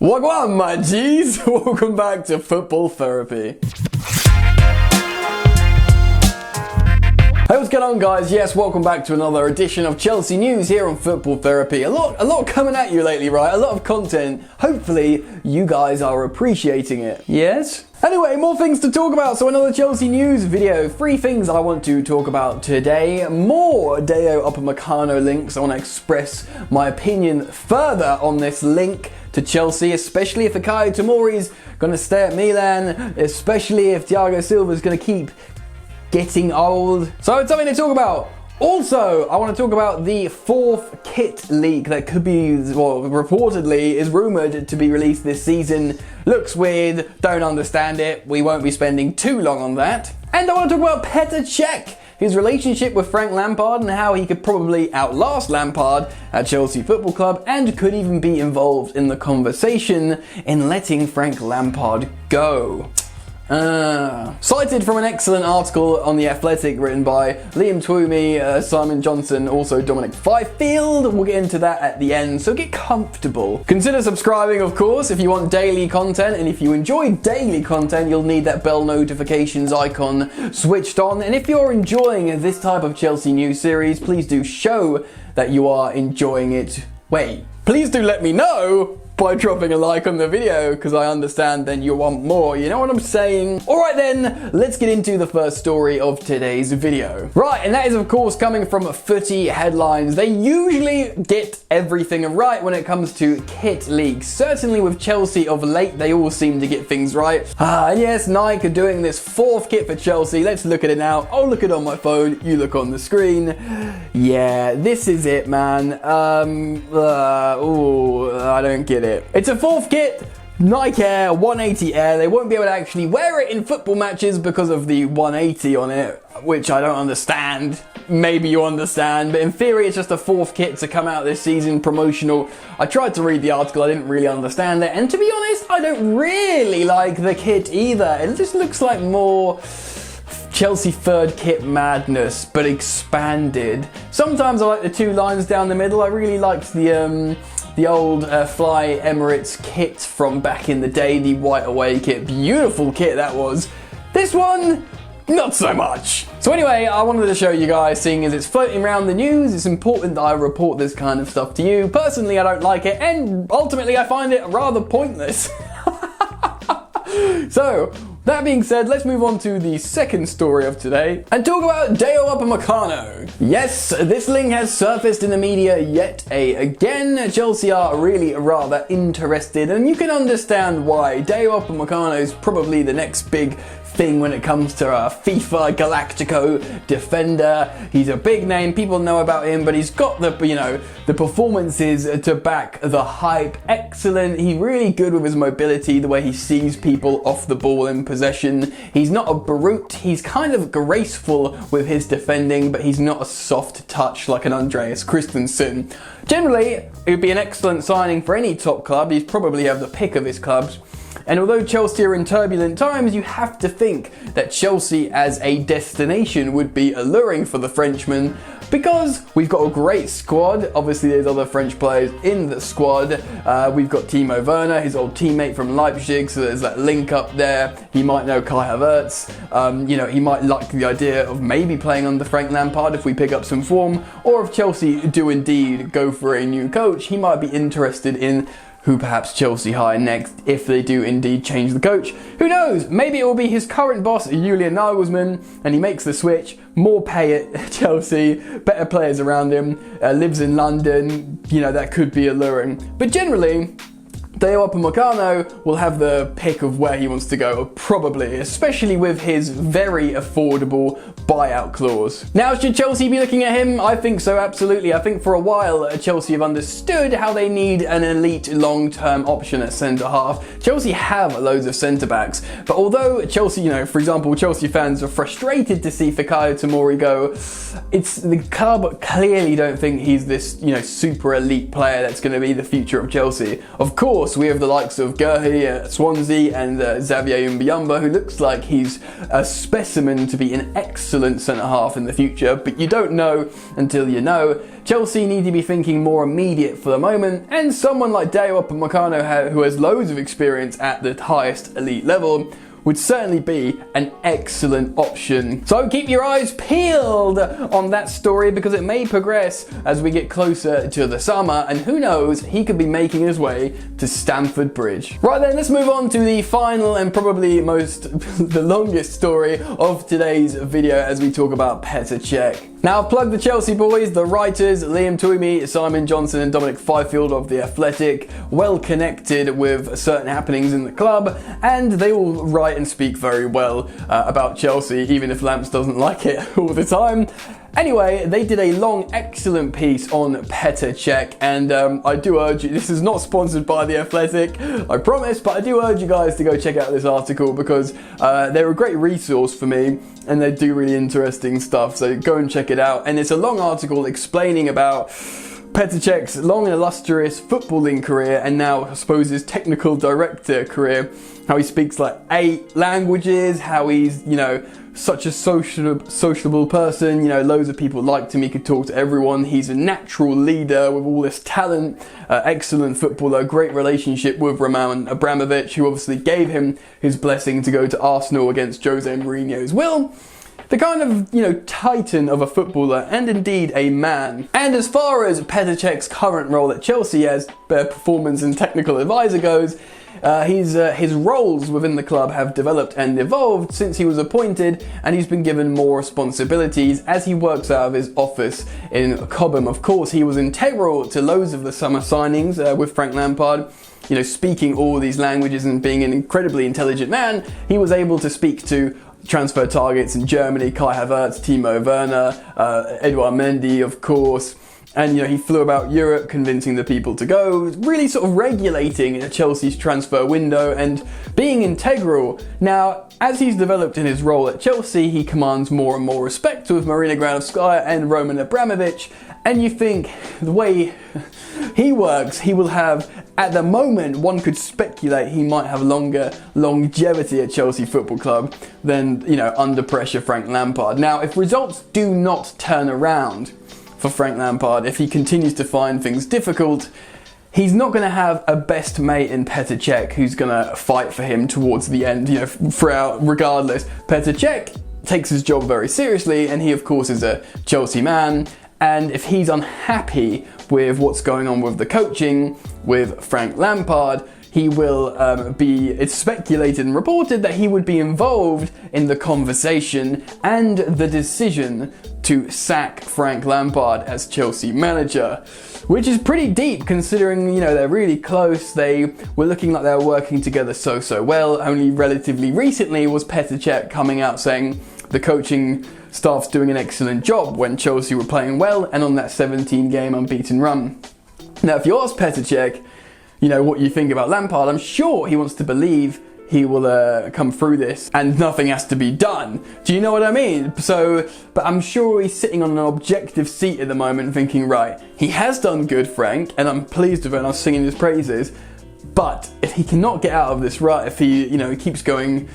Wagwan, my G's! Welcome back to Football Therapy. Hey, what's going on, guys? Yes, welcome back to another edition of Chelsea News here on Football Therapy. A lot coming at you lately, right? A lot of content. Hopefully, you guys are appreciating it. Yes? Anyway, more things to talk about, so another Chelsea News video. 3 things I want to talk about today. More Dayot Upamecano links. I want to express my opinion further on this link to Chelsea, especially if Fikayo Tomori's going to stay at Milan, especially if Thiago Silva's going to keep getting old. So it's something to talk about. Also, I want to talk about the 4th kit leak that could be, well, reportedly is rumoured to be released this season. Looks weird, don't understand it. We won't be spending too long on that. And I want to talk about Petr Cech, his relationship with Frank Lampard and how he could probably outlast Lampard at Chelsea Football Club and could even be involved in the conversation in letting Frank Lampard go. Cited from an excellent article on The Athletic written by Liam Twomey, Simon Johnson, also Dominic Fifield. We'll get into that at the end, so get comfortable. Consider subscribing, of course, if you want daily content, and if you enjoy daily content, you'll need that bell notifications icon switched on. And if you're enjoying this type of Chelsea news series, please do show that you are enjoying it. Wait, please do let me know by dropping a like on the video, because I understand then you want more, you know what I'm saying? Alright then, let's get into the first story of today's video. Right, and that is of course coming from Footy Headlines. They usually get everything right when it comes to kit leaks. Certainly with Chelsea of late, they all seem to get things right. And yes, Nike are doing this 4th kit for Chelsea. Let's look at it now. I'll look it on my phone, you look on the screen. Yeah, this is it, man. I don't get it. It's a 4th kit, Nike Air 180 Air. They won't be able to actually wear it in football matches because of the 180 on it, which I don't understand. Maybe you understand, but in theory it's just a 4th kit to come out this season, promotional. I tried to read the article, I didn't really understand it, and to be honest, I don't really like the kit either. It just looks like more Chelsea 3rd kit madness, but expanded. Sometimes I like the 2 lines down the middle. I really liked the old Fly Emirates kit from back in the day, the white away kit. Beautiful kit that was. This one, not so much. So anyway, I wanted to show you guys, seeing as it's floating around the news, it's important that I report this kind of stuff to you. Personally, I don't like it, and ultimately I find it rather pointless. So, that being said, let's move on to the second story of today and talk about Dayot Upamecano. Yes, this link has surfaced in the media yet again. Chelsea are really rather interested, and you can understand why. Dayot Upamecano is probably the next big thing when it comes to a FIFA Galactico defender. He's a big name, people know about him, but he's got the, the performances to back the hype. Excellent, he's really good with his mobility, the way he sees people off the ball in possession. He's not a brute, he's kind of graceful with his defending, but he's not a soft touch like an Andreas Christensen. Generally, it would be an excellent signing for any top club. He's probably have the pick of his clubs. And although Chelsea are in turbulent times, you have to think that Chelsea as a destination would be alluring for the Frenchman, because we've got a great squad. Obviously there's other French players in the squad. We've got Timo Werner, his old teammate from Leipzig, so there's that link up there. He might know Kai Havertz. He might like the idea of maybe playing under Frank Lampard if we pick up some form, or if Chelsea do indeed go for a new coach, he might be interested in who perhaps Chelsea hire next if they do indeed change the coach. Who knows? Maybe it will be his current boss, Julian Nagelsmann, and he makes the switch. More pay at Chelsea, better players around him, lives in London, that could be alluring. But generally, Dayot Upamecano will have the pick of where he wants to go, probably, especially with his very affordable buyout clause. Now, should Chelsea be looking at him? I think so, absolutely. I think for a while, Chelsea have understood how they need an elite long-term option at centre-half. Chelsea have loads of centre-backs, but although Chelsea, for example, Chelsea fans are frustrated to see Fikayo Tomori go, the club clearly don't think he's this, super elite player that's going to be the future of Chelsea. Of course, course, we have the likes of Guehi at Swansea and Xavier Mbuyamba, who looks like he's a specimen to be an excellent centre-half in the future, but you don't know until you know. Chelsea need to be thinking more immediate for the moment, and someone like Dayot Upamecano, who has loads of experience at the highest elite level, would certainly be an excellent option. So keep your eyes peeled on that story, because it may progress as we get closer to the summer, and who knows, he could be making his way to Stamford Bridge. Right then, let's move on to the final and probably the longest story of today's video as we talk about Petr Cech. Now, I've plugged the Chelsea boys, the writers, Liam Twomey, Simon Johnson and Dominic Fifield of The Athletic, well connected with certain happenings in the club, and they all write and speak very well about Chelsea, even if Lamps doesn't like it all the time. Anyway, they did a long, excellent piece on Petr Cech, and I do urge you, this is not sponsored by The Athletic, I promise, but I do urge you guys to go check out this article, because they're a great resource for me, and they do really interesting stuff, so go and check it out. And it's a long article explaining about Petr Cech's long and illustrious footballing career, and now I suppose his technical director career, how he speaks like 8 languages, how he's, you know, such a sociable person, you know, loads of people liked him, he could talk to everyone, he's a natural leader with all this talent, excellent footballer, great relationship with Roman Abramovich, who obviously gave him his blessing to go to Arsenal against Jose Mourinho's will. The kind of, you know, titan of a footballer, and indeed a man. And as far as Petr Cech's current role at Chelsea as performance and technical advisor goes, his roles within the club have developed and evolved since he was appointed, and he's been given more responsibilities as he works out of his office in Cobham. Of course, he was integral to loads of the summer signings with Frank Lampard. You know, speaking all these languages and being an incredibly intelligent man, he was able to speak to transfer targets in Germany, Kai Havertz, Timo Werner, Edouard Mendy, of course. And, you know, he flew about Europe convincing the people to go, really sort of regulating Chelsea's transfer window and being integral. Now, as he's developed in his role at Chelsea, he commands more and more respect with Marina Granovskaya and Roman Abramovich. And you think the way he works, he will have, at the moment, one could speculate he might have longer longevity at Chelsea Football Club than, you know, under pressure Frank Lampard. Now, if results do not turn around for Frank Lampard, if he continues to find things difficult, he's not going to have a best mate in Petr Cech who's going to fight for him towards the end, you know, throughout, regardless. Petr Cech takes his job very seriously, and he, of course, is a Chelsea man. And if he's unhappy with what's going on with the coaching with Frank Lampard, he will it's speculated and reported that he would be involved in the conversation and the decision to sack Frank Lampard as Chelsea manager, which is pretty deep considering, you know, they're really close. They were looking like they were working together so well. Only relatively recently was Petr Cech coming out saying the coaching staff's doing an excellent job when Chelsea were playing well and on that 17-game unbeaten run. Now, if you ask Petr Cech, you know, what you think about Lampard, I'm sure he wants to believe he will come through this and nothing has to be done. Do you know what I mean? So, but I'm sure he's sitting on an objective seat at the moment thinking, right, he has done good, Frank, and I'm pleased with it and I'm singing his praises, but if he cannot get out of this rut, if he, you know, he keeps going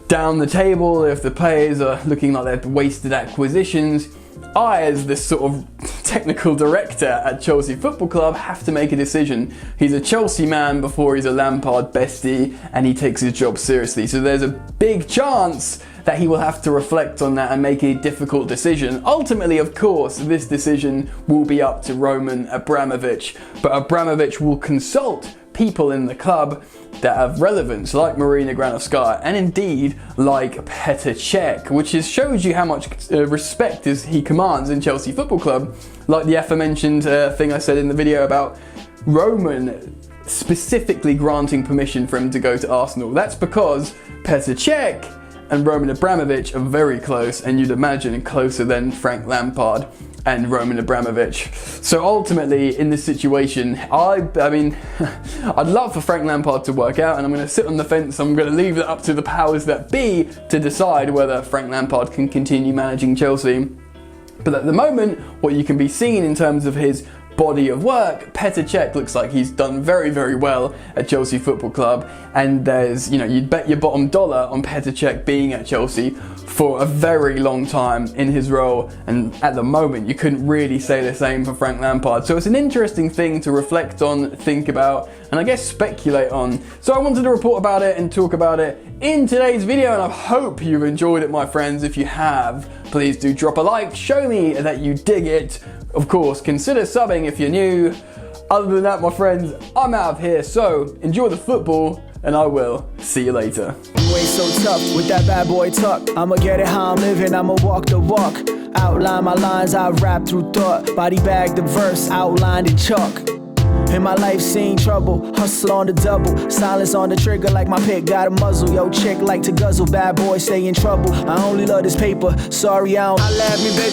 down the table, if the players are looking like they're wasted acquisitions, I, as this sort of technical director at Chelsea Football Club, have to make a decision. He's a Chelsea man before he's a Lampard bestie, and he takes his job seriously. So there's a big chance that he will have to reflect on that and make a difficult decision. Ultimately, of course, this decision will be up to Roman Abramovich, but Abramovich will consult people in the club that have relevance, like Marina Granovskaya, and indeed like Petr Cech, which shows you how much respect he commands in Chelsea Football Club. Like the aforementioned thing I said in the video about Roman specifically granting permission for him to go to Arsenal. That's because Petr Cech and Roman Abramovich are very close, and you'd imagine closer than Frank Lampard and Roman Abramovich. So ultimately, in this situation, I mean, I'd love for Frank Lampard to work out, and I'm going to sit on the fence. I'm going to leave it up to the powers that be to decide whether Frank Lampard can continue managing Chelsea. But at the moment, what you can be seeing in terms of his body of work, Petr Cech looks like he's done very, very well at Chelsea Football Club, and there's, you'd bet your bottom dollar on Petr Cech being at Chelsea for a very long time in his role, and at the moment you couldn't really say the same for Frank Lampard. So it's an interesting thing to reflect on, think about, and I guess speculate on. So I wanted to report about it and talk about it in today's video, and I hope you've enjoyed it, my friends. If you have, please do drop a like, show me that you dig it. Of course, consider subbing if you're new. Other than that, my friends, I'm out of here, so enjoy the football, and I will see you later. You ain't so tough with that bad boy tuck. I'ma get it how I'm living, I'ma walk the walk. Outline my lines, I rap through thought. Body bag the verse, outlined in chalk. In my life seen trouble, hustle on the double. Silence on the trigger like my pick got a muzzle. Yo, chick like to guzzle, bad boy stay in trouble. I only love this paper, sorry I don't. I laugh me, baby.